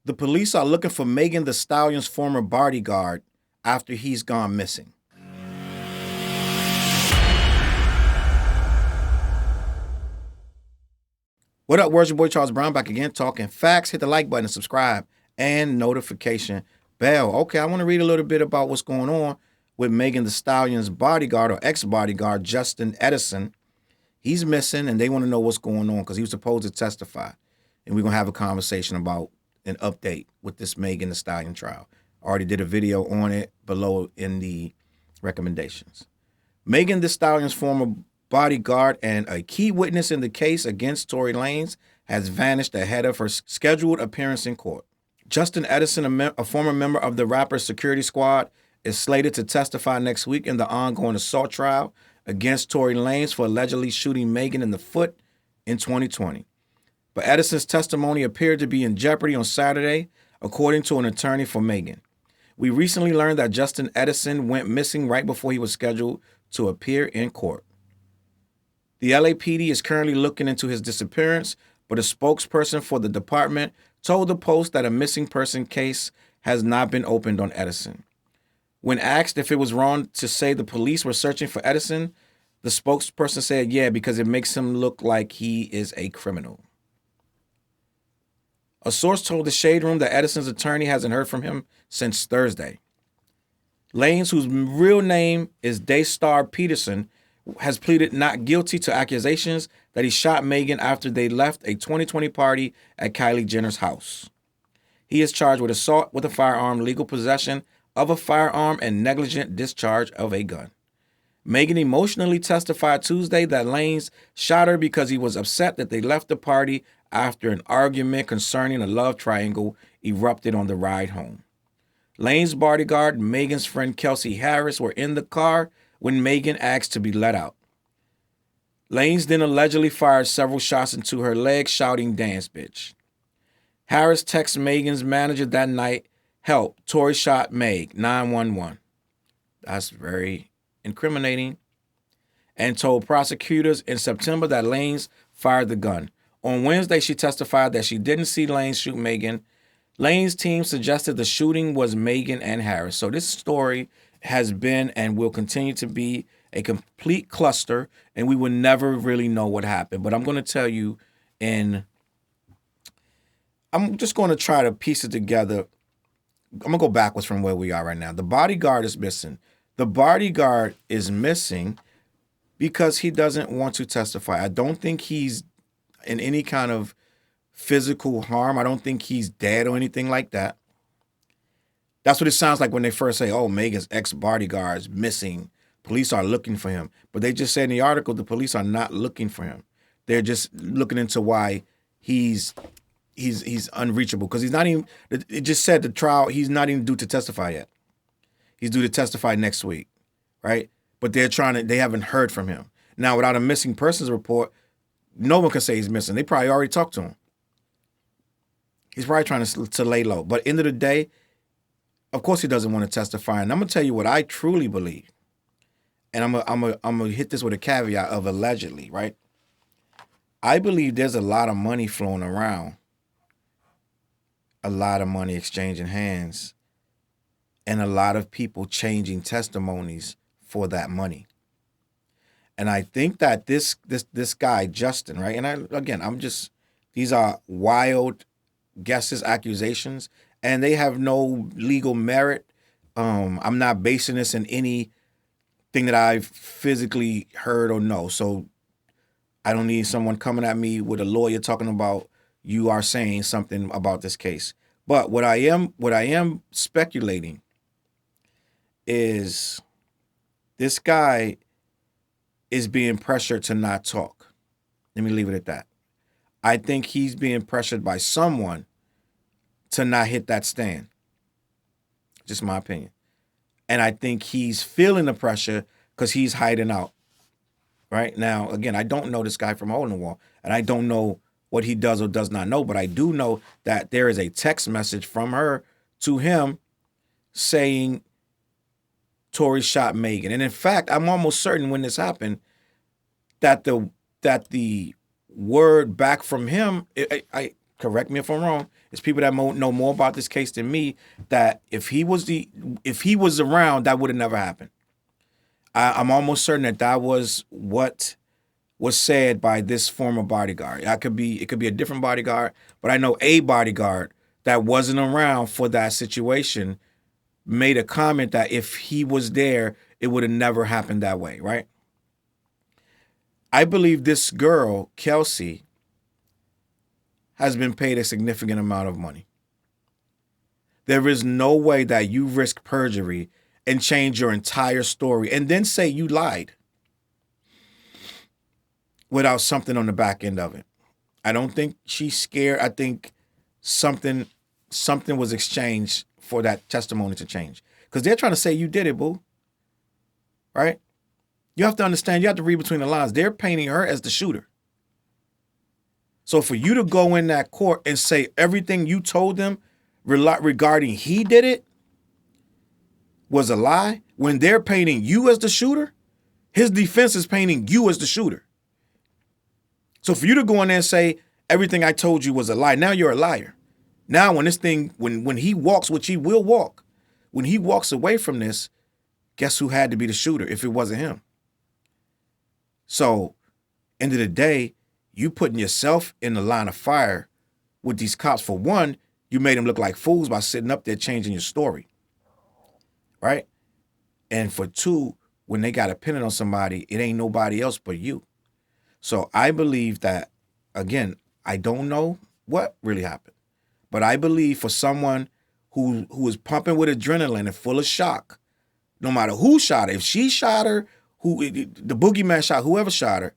The police are looking for Megan Thee Stallion's former bodyguard after he's gone missing. What up? Where's your boy Challz Brown back again talking facts. Hit the like button, subscribe, and notification bell. Okay, I want to read a little bit about what's going on with Megan Thee Stallion's bodyguard or ex-bodyguard, Justin Edison. He's missing, and they want to know what's going on because he was supposed to testify. And we're going to have a conversation about an update with this Megan Thee Stallion trial. I already did a video on it below in the recommendations. Megan Thee Stallion's former bodyguard and a key witness in the case against Tory Lanez has vanished ahead of her scheduled appearance in court. Justin Edison, a former member of the rapper's security squad, is slated to testify next week in the ongoing assault trial against Tory Lanez for allegedly shooting Megan in the foot in 2020. But Edison's testimony appeared to be in jeopardy on Saturday, according to an attorney for Megan. We recently learned that Justin Edison went missing right before he was scheduled to appear in court. The LAPD is currently looking into his disappearance, but a spokesperson for the department told the Post that a missing person case has not been opened on Edison. When asked if it was wrong to say the police were searching for Edison, the spokesperson said, yeah, because it makes him look like he is a criminal. A source told the Shade Room that Edison's attorney hasn't heard from him since Thursday. Lanez, whose real name is Daystar Peterson, has pleaded not guilty to accusations that he shot Megan after they left a 2020 party at Kylie Jenner's house. He is charged with assault with a firearm, legal possession of a firearm, and negligent discharge of a gun. Megan emotionally testified Tuesday that Lanez shot her because he was upset that they left the party after an argument concerning a love triangle erupted on the ride home. Lanez's bodyguard and Megan's friend Kelsey Harris were in the car when Megan asked to be let out. Lanez then allegedly fired several shots into her leg, shouting, "Dance, bitch." Harris texted Megan's manager that night, "Help, Tory shot Meg, 911. That's very incriminating. And told prosecutors in September that Lanez fired the gun. On Wednesday, she testified that she didn't see Lanez shoot Megan. Lanez's team suggested the shooting was Megan and Harris. So this story has been and will continue to be a complete cluster, and we will never really know what happened. But I'm going to tell you, and I'm just going to try to piece it together. I'm going to go backwards from where we are right now. The bodyguard is missing. The bodyguard is missing because he doesn't want to testify. I don't think he's in any kind of physical harm. I don't think he's dead or anything like that. That's what it sounds like when they first say, oh, Megan's ex-bodyguard is missing. Police are looking for him. But they just said in the article the police are not looking for him. They're just looking into why he's unreachable. Because he's not even, it just said the trial, he's not even due to testify yet. He's due to testify next week, right? But they haven't heard from him. Now, without a missing persons report, no one can say he's missing. They probably already talked to him. He's probably trying to lay low. But end of the day, of course he doesn't want to testify. And I'm going to tell you what I truly believe. And I'm going to hit this with a caveat of allegedly, right? I believe there's a lot of money flowing around. A lot of money exchanging hands. And a lot of people changing testimonies for that money. And I think that this guy, Justin, right? And these are wild guesses, accusations, and they have no legal merit. I'm not basing this in anything that I've physically heard or know. So I don't need someone coming at me with a lawyer talking about you are saying something about this case. But what I am speculating is this guy is being pressured to not talk. Let me leave it at that. I think he's being pressured by someone to not hit that stand. Just my opinion. And I think he's feeling the pressure because he's hiding out. Right? Now, again, I don't know this guy from a hole in the wall, and I don't know what he does or does not know, but I do know that there is a text message from her to him saying Tory shot Megan. And in fact, I'm almost certain when this happened that the word back from him, I correct me if I'm wrong, There's people that know more about this case than me. That if he was around, that would have never happened. I'm almost certain that was what was said by this former bodyguard. It could be a different bodyguard, but I know a bodyguard that wasn't around for that situation made a comment that if he was there, it would have never happened that way, right? I believe this girl, Kelsey, has been paid a significant amount of money. There is no way that you risk perjury and change your entire story and then say you lied without something on the back end of it. I don't think she's scared. I think something was exchanged for that testimony to change. Because they're trying to say you did it, boo. Right? You have to understand, you have to read between the lines. They're painting her as the shooter. So for you to go in that court and say everything you told them regarding he did it was a lie, when they're painting you as the shooter, his defense is painting you as the shooter. So for you to go in there and say everything I told you was a lie, now you're a liar. Now when this thing, when he walks, which he will walk, when he walks away from this, guess who had to be the shooter if it wasn't him? So, end of the day, you putting yourself in the line of fire with these cops. For one, you made them look like fools by sitting up there changing your story, right? And for two, when they got a pin on somebody, it ain't nobody else but you. So I believe that, again, I don't know what really happened, but I believe for someone who is pumping with adrenaline and full of shock, no matter who shot her, if she shot her, the boogeyman shot, whoever shot her,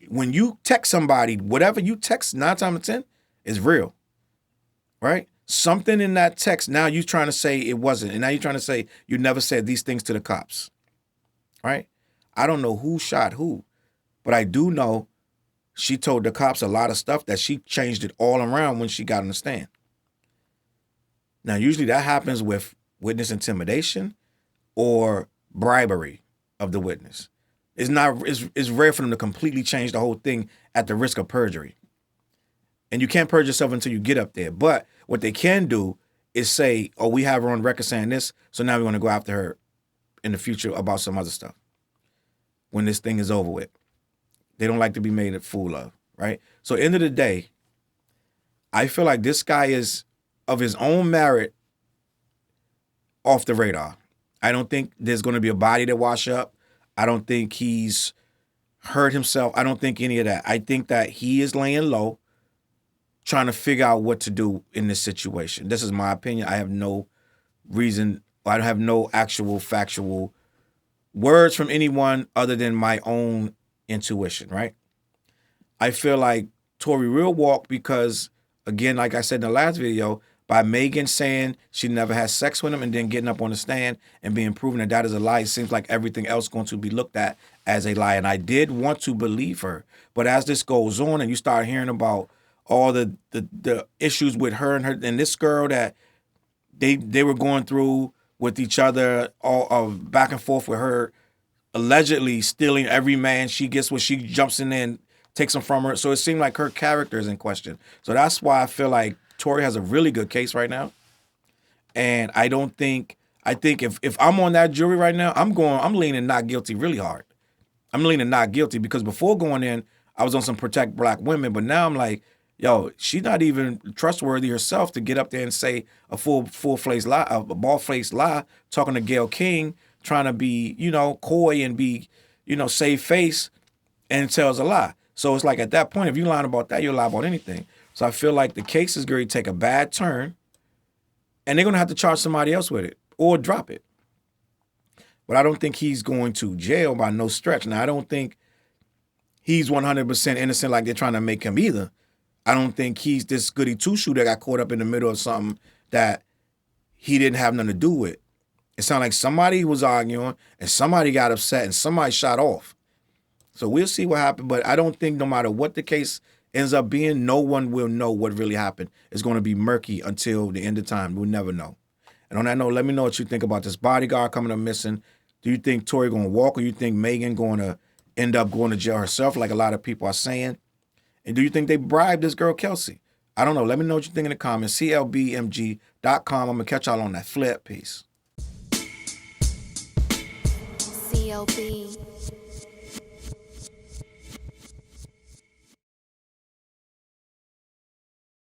when you text somebody, whatever you text 9 times out of 10 is real, right? Something in that text, now you're trying to say it wasn't, and now you're trying to say you never said these things to the cops, right? I don't know who shot who, but I do know she told the cops a lot of stuff that she changed it all around when she got on the stand. Now, usually that happens with witness intimidation or bribery of the witness. It's rare for them to completely change the whole thing at the risk of perjury. And you can't purge yourself until you get up there. But what they can do is say, oh, we have her on record saying this, so now we want to go after her in the future about some other stuff when this thing is over with. They don't like to be made a fool of, right? So end of the day, I feel like this guy is, of his own merit, off the radar. I don't think there's going to be a body to wash up. I don't think he's hurt himself. I don't think any of that. I think that he is laying low, trying to figure out what to do in this situation. This is my opinion. I have no reason, I don't have no actual factual words from anyone other than my own intuition, right? I feel like Tory will walk because, again, like I said in the last video, by Megan saying she never had sex with him and then getting up on the stand and being proven that that is a lie, it seems like everything else is going to be looked at as a lie. And I did want to believe her. But as this goes on and you start hearing about all the issues with her and this girl that they were going through with each other, all back and forth with her, allegedly stealing every man she gets when she jumps in there and takes them from her. So it seemed like her character is in question. So that's why I feel like Tory has a really good case right now. And I think if I'm on that jury right now, I'm leaning not guilty really hard. I'm leaning not guilty because before going in, I was on some protect black women, but now I'm like, yo, she's not even trustworthy herself to get up there and say a full-faced lie, a bald-faced lie, talking to Gayle King, trying to be, coy and be, save face, and tells a lie. So it's like at that point, if you're lying about that, you'll lie about anything. So I feel like the case is going to take a bad turn, and they're going to have to charge somebody else with it or drop it. But I don't think he's going to jail by no stretch. Now, I don't think he's 100% innocent like they're trying to make him either. I don't think he's this goody two-shoe that got caught up in the middle of something that he didn't have nothing to do with. It sounded like somebody was arguing and somebody got upset and somebody shot off. So we'll see what happened. But I don't think no matter what the case ends up being, no one will know what really happened. It's going to be murky until the end of time. We'll never know. And on that note, let me know what you think about this bodyguard coming up missing. Do you think Tory going to walk, or you think Megan going to end up going to jail herself like a lot of people are saying? And do you think they bribed this girl, Kelsey? I don't know. Let me know what you think in the comments. CLBMG.com. I'm going to catch y'all on that flip. Peace. CLB.